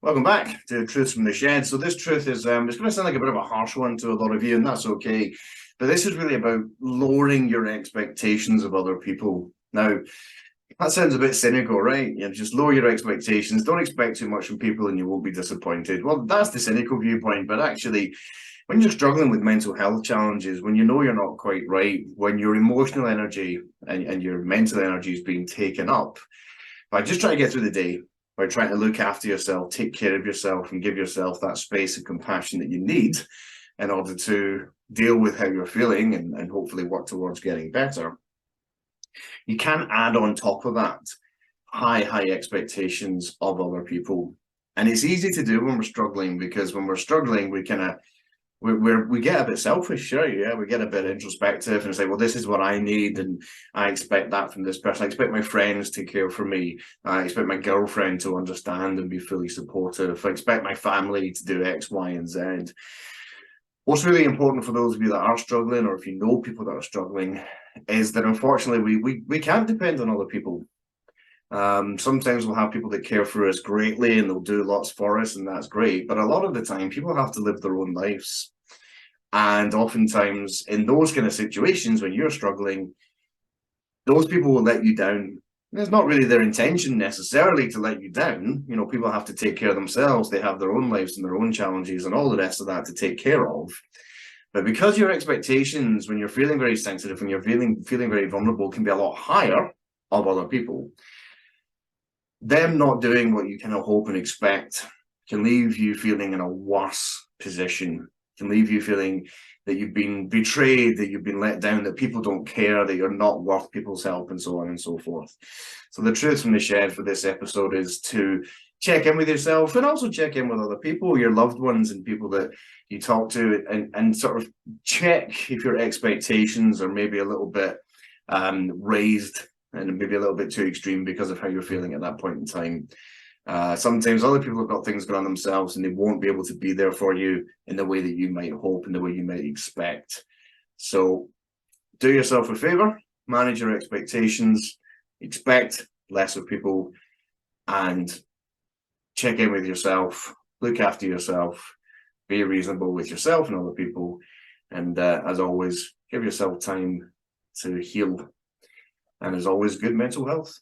Welcome back to Truths from the Shed. So this truth is, it's going to sound like a bit of a harsh one to a lot of you, and that's okay. But this is really about lowering your expectations of other people. Now, that sounds a bit cynical, right? Just lower your expectations. Don't expect too much from people and you won't be disappointed. Well, that's the cynical viewpoint. But actually, when you're struggling with mental health challenges, when you know you're not quite right, when your emotional energy and your mental energy is being taken up by just trying to get through the day, by trying to look after yourself, take care of yourself, and give yourself that space and compassion that you need in order to deal with how you're feeling and hopefully work towards getting better. You can't add on top of that high expectations of other people. And it's easy to do when we're struggling, because when we're struggling, we get a bit selfish, right? Yeah, we get a bit introspective and say, well, this is what I need, and I expect that from this person. I expect my friends to care for me. I expect my girlfriend to understand and be fully supportive. I expect my family to do X, Y, and Z. What's really important for those of you that are struggling, or if you know people that are struggling, is that unfortunately we can't depend on other people. Sometimes we'll have people that care for us greatly and they'll do lots for us, and that's great. But a lot of the time, people have to live their own lives. And oftentimes in those kind of situations, when you're struggling, those people will let you down. It's not really their intention necessarily to let you down. You know, people have to take care of themselves. They have their own lives and their own challenges and all the rest of that to take care of. But because your expectations, when you're feeling very sensitive, when you're feeling very vulnerable, can be a lot higher of other people, them not doing what you kind of hope and expect can leave you feeling in a worse position, can leave you feeling that you've been betrayed, that you've been let down, that people don't care, that you're not worth people's help, and so on and so forth. So the truth from the shed for this episode is to check in with yourself and also check in with other people, your loved ones and people that you talk to, and sort of check if your expectations are maybe a little bit raised and maybe a little bit too extreme because of how you're feeling at that point in time. Sometimes other people have got things going on themselves and they won't be able to be there for you in the way that you might hope and the way you might expect. So do yourself a favor, manage your expectations, expect less of people, and check in with yourself, look after yourself, be reasonable with yourself and other people, and as always, give yourself time to heal. And as always, good mental health.